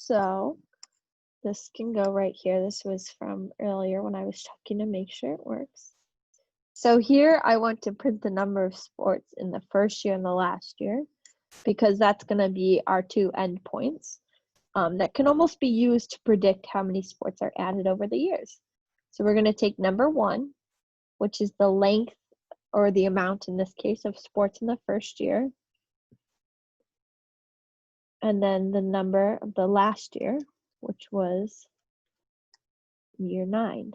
So this can go right here. This was from earlier when I was checking to make sure it works. So here I want to print the number of sports in the first year and the last year, because that's going to be our two endpoints that can almost be used to predict how many sports are added over the years. So we're going to take number 1, which is the length or the amount in this case of sports in the first year, and then the number of the last year, which was year 9.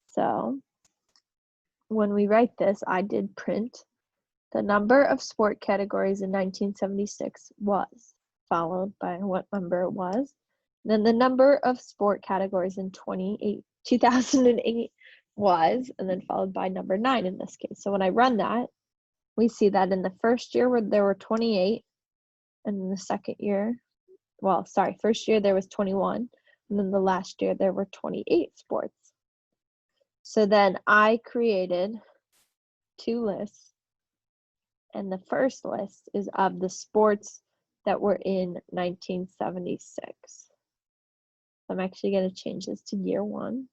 So when we write this, I did print the number of sport categories in 1976 was, followed by what number it was. Then the number of sport categories in 2008 was, and then followed by number 9 in this case. So when I run that, we see that in the first year there were 28, and in the second year, first year there was 21, and then the last year there were 28 sports. So then I created 2 lists, and the first list is of the sports that were in 1976. I'm actually going to change this to year 1.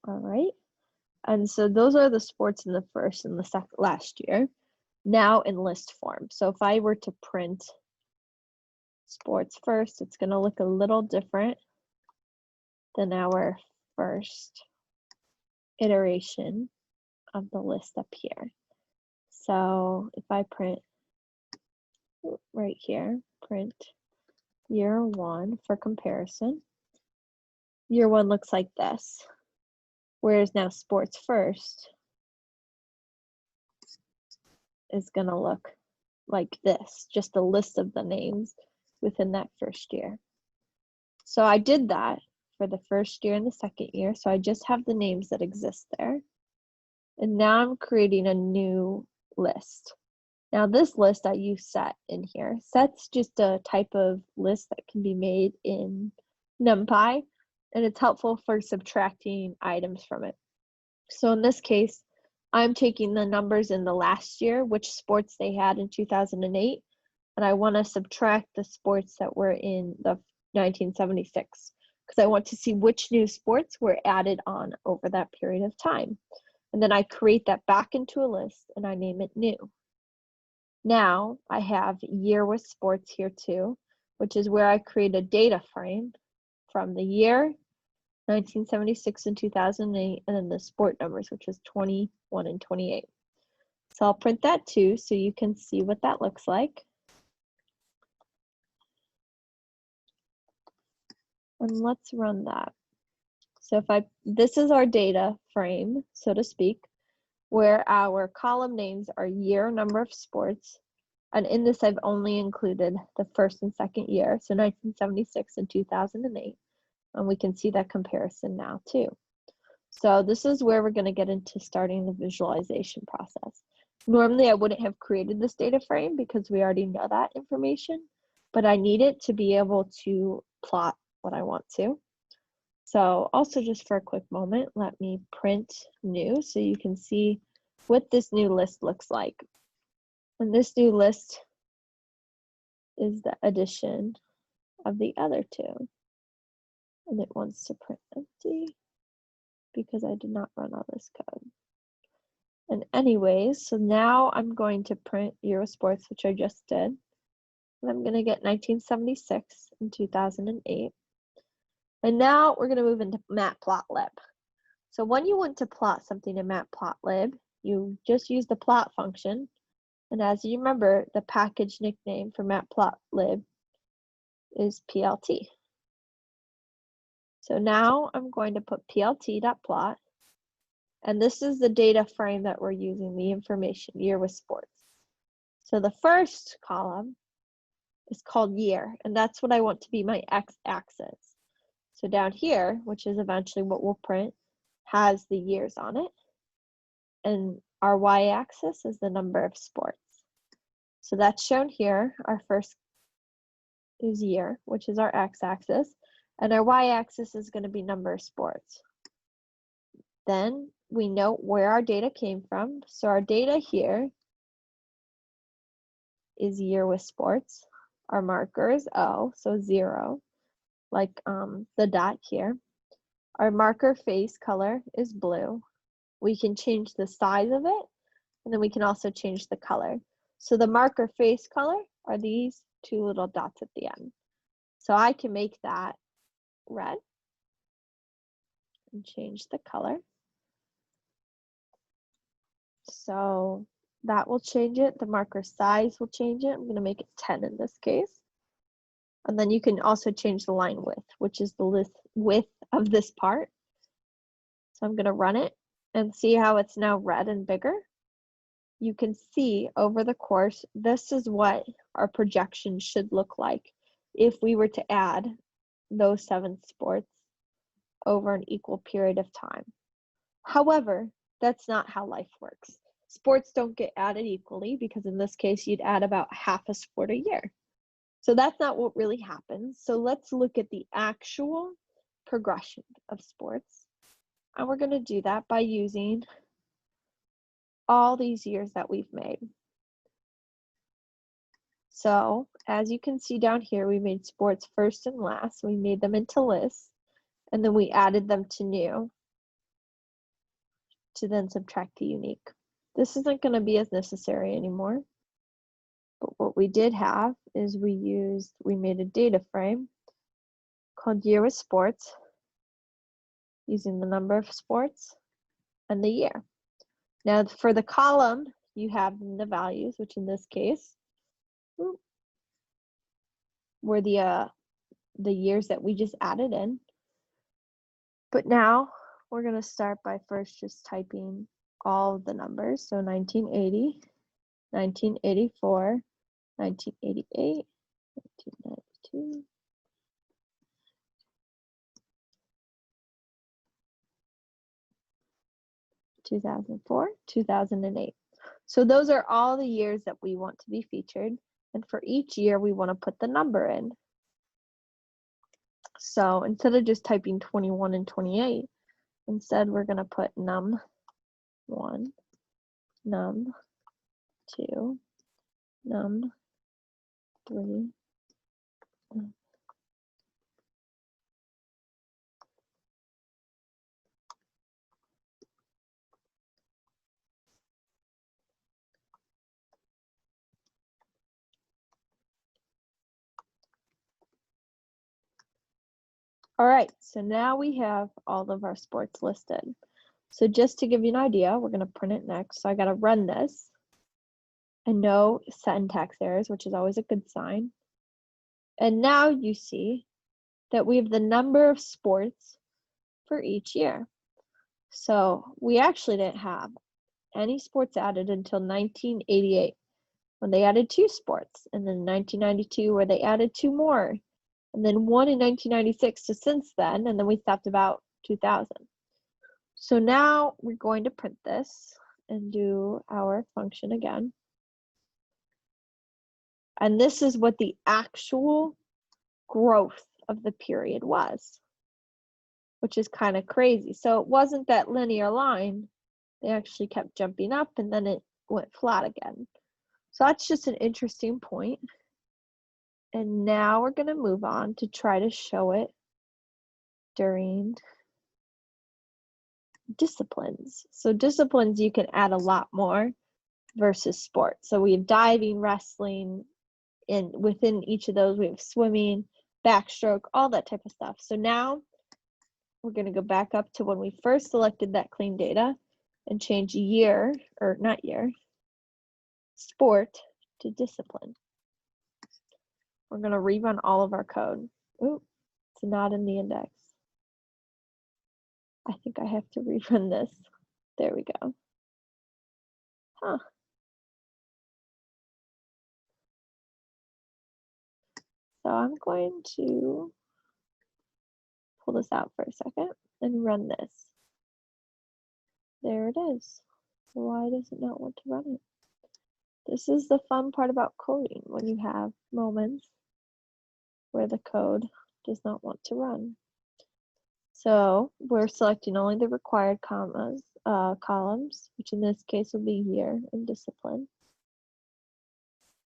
All right. And so those are the sports in the first and the last year, now in list form. So if I were to print sports first, it's going to look a little different than our first iteration of the list up here. So if I print right here, print year 1 for comparison, year 1 looks like this, whereas now sports first is going to look like this, just a list of the names within that first year. So I did that for the first year and the second year, so I just have the names that exist there. And now I'm creating a new list. Now this list I use set in here. Set's just a type of list that can be made in NumPy, and it's helpful for subtracting items from it. So in this case, I'm taking the numbers in the last year, which sports they had in 2008, and I want to subtract the sports that were in the 1976, because I want to see which new sports were added on over that period of time. And then I create that back into a list and I name it new. Now I have year with sports here too, which is where I create a data frame from the year 1976 and 2008, and then the sport numbers, which was 21 and 28. So I'll print that too, so you can see what that looks like. And let's run that. So this is our data frame, so to speak, where our column names are year, number of sports, and in this I've only included the first and second year, so 1976 and 2008, and we can see that comparison now too. So this is where we're going to get into starting the visualization process. Normally I wouldn't have created this data frame because we already know that information, but I need it to be able to plot what I want to. So also, just for a quick moment, let me print new so you can see what this new list looks like. And this new list is the addition of the other two. And it wants to print empty because I did not run all this code. And anyways, so now I'm going to print year of sports, which I just did. And I'm going to get 1976 and 2008. And now we're going to move into Matplotlib. So when you want to plot something in Matplotlib, you just use the plot function. And as you remember, the package nickname for Matplotlib is PLT. So now I'm going to put plt.plot. And this is the data frame that we're using, the information, year with sports. So the first column is called year, and that's what I want to be my x-axis. So down here, which is eventually what we'll print, has the years on it. And our y-axis is the number of sports. So that's shown here. Our first is year, which is our x-axis. And our y-axis is going to be number of sports. Then we note where our data came from. So our data here is year with sports. Our marker is O, so 0, like the dot here. Our marker face color is blue. We can change the size of it, and then we can also change the color. So the marker face color are these 2 little dots at the end. So I can make that red and change the color. So that will change it. The marker size will change it. I'm going to make it 10 in this case. And then you can also change the line width, which is the width of this part. So I'm going to run it and see how it's now red and bigger. You can see over the course, this is what our projection should look like if we were to add those 7 sports over an equal period of time. However, that's not how life works. Sports don't get added equally because in this case, you'd add about half a sport a year. So that's not what really happens. So let's look at the actual progression of sports. And we're going to do that by using all these years that we've made. So as you can see down here, we made sports first and last. We made them into lists, and then we added them to new to then subtract the unique. This isn't going to be as necessary anymore. But what we did have is we made a data frame called year with sports, using the number of sports and the year. Now for the column, you have the values, which in this case were the years that we just added in. But now we're going to start by first just typing all of the numbers. So 1980, 1984, 1988, 1992, 2004, 2008. So those are all the years that we want to be featured. And for each year, we want to put the number in. So instead of just typing 21 and 28, instead we're going to put num1, num2, num3, All right, so now we have all of our sports listed. So just to give you an idea, we're going to print it next. So I got to run this and no syntax errors, which is always a good sign. And now you see that we have the number of sports for each year. So we actually didn't have any sports added until 1988 when they added 2 sports, and then 1992 where they added 2 more, and then 1 in 1996 to since then, and then we stopped about 2000. So now we're going to print this and do our function again. And this is what the actual growth of the period was, which is kind of crazy. So it wasn't that linear line. They actually kept jumping up and then it went flat again. So that's just an interesting point. And now we're going to move on to try to show it during disciplines. So disciplines, you can add a lot more versus sports. So we have diving, wrestling, and within each of those we have swimming, backstroke, all that type of stuff. So now we're going to go back up to when we first selected that clean data and change year, or not year, sport to discipline. We're going to rerun all of our code. Ooh, it's not in the index. I think I have to rerun this. There we go. Huh. So I'm going to pull this out for a second and run this. There it is. Why does it not want to run it? This is the fun part about coding, when you have moments where the code does not want to run. So we're selecting only the required commas columns, which in this case will be year and discipline.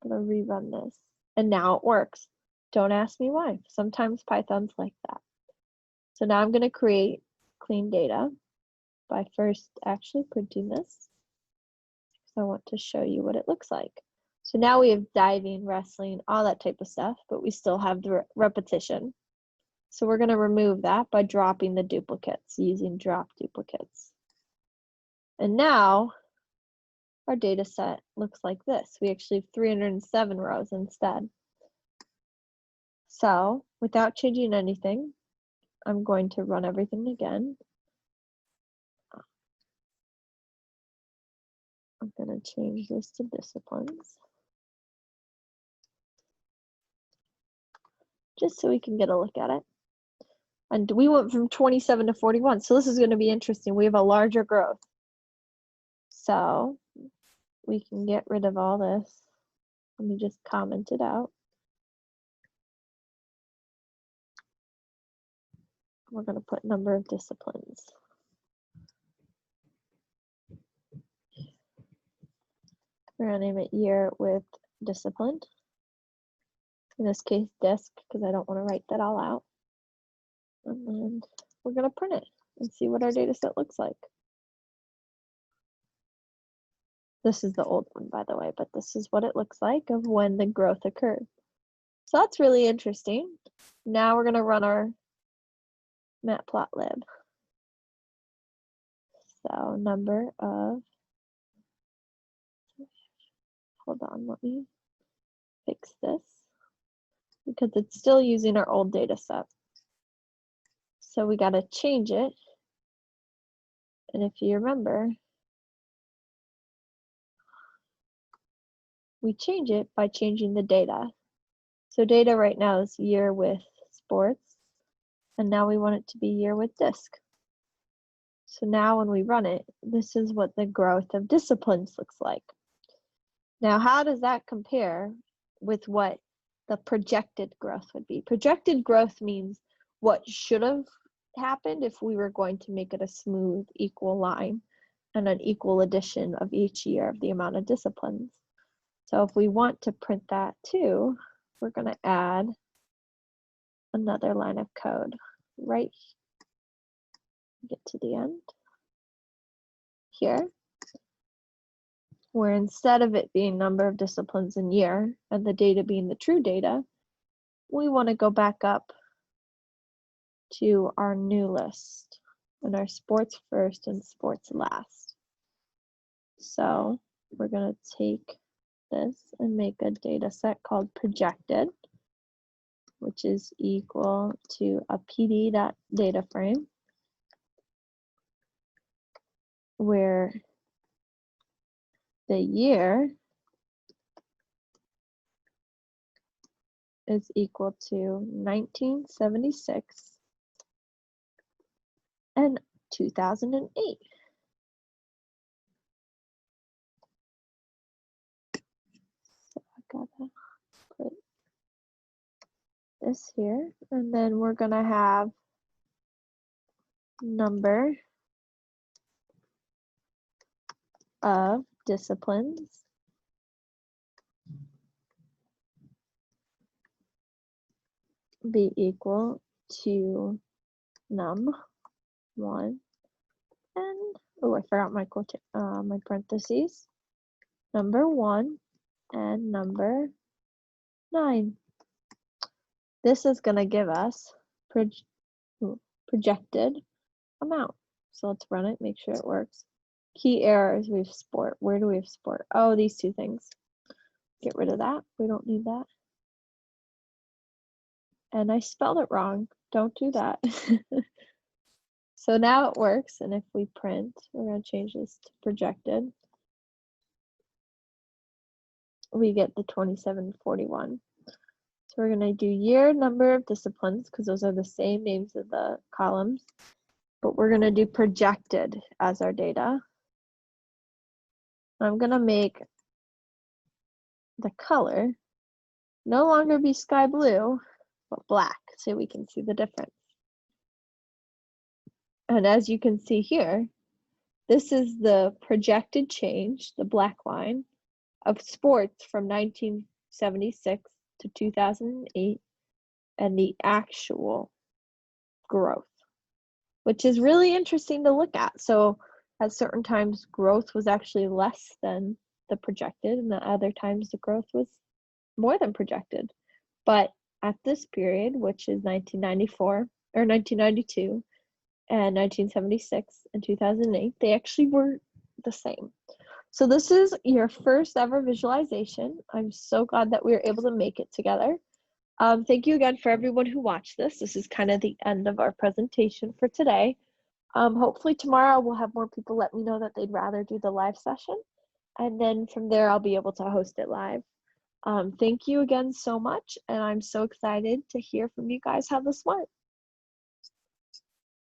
I'm gonna rerun this, and now it works. Don't ask me why. Sometimes Python's like that. So now I'm gonna create clean data by first actually printing this. So I want to show you what it looks like. So now we have diving, wrestling, all that type of stuff, but we still have the repetition. So we're going to remove that by dropping the duplicates, using drop duplicates. And now our data set looks like this. We actually have 307 rows instead. So without changing anything, I'm going to run everything again. I'm going to change this to disciplines, just so we can get a look at it. And we went from 27 to 41, so this is going to be interesting. We have a larger growth. So we can get rid of all this. Let me just comment it out. We're going to put number of disciplines. We're going to name it year with discipline. In this case, disc, because I don't want to write that all out. And then we're going to print it and see what our data set looks like. This is the old one, by the way, but this is what it looks like of when the growth occurred. So that's really interesting. Now we're going to run our matplotlib. So number of, hold on, let me fix this because it's still using our old data set. So we got to change it. And if you remember, we change it by changing the data. So data right now is year with sports, and now we want it to be year with disc. So now when we run it, this is what the growth of disciplines looks like. Now, how does that compare with what the projected growth would be? Projected growth means what should have happened if we were going to make it a smooth, equal line and an equal addition of each year of the amount of disciplines. So if we want to print that too, we're going to add another line of code right, get to the end here, where instead of it being number of disciplines in year and the data being the true data, we want to go back up to our new list and our sports first and sports last. So we're going to take this and make a data set called projected, which is equal to a pd.data frame, where the year is equal to 1976 and 2008. So I gotta put this here, and then we're gonna have number of disciplines be equal to num1 and, oh, I forgot my my parentheses, number 1 and number 9. This is going to give us projected amount. So let's run it, make sure it works. Key errors, we have sport. Where do we have sport? Oh, these two things. Get rid of that. We don't need that. And I spelled it wrong. Don't do that. So now it works. And if we print, we're going to change this to projected. We get the 2741. So we're going to do year, number of disciplines, because those are the same names of the columns. But we're going to do projected as our data. I'm going to make the color no longer be sky blue, but black, so we can see the difference. And as you can see here, This is the projected change, the black line, of sports from 1976 to 2008, and the actual growth, which is really interesting to look at. So at certain times, growth was actually less than the projected, and at other times the growth was more than projected. But at this period, which is 1994 or 1992 and 1976 and 2008, they actually were the same. So this is your first ever visualization. I'm so glad that we were able to make it together. Thank you again for everyone who watched this. This is kind of the end of our presentation for today. Hopefully tomorrow we'll have more people let me know that they'd rather do the live session. And then from there, I'll be able to host it live. Thank you again so much. And I'm so excited to hear from you guys how this went.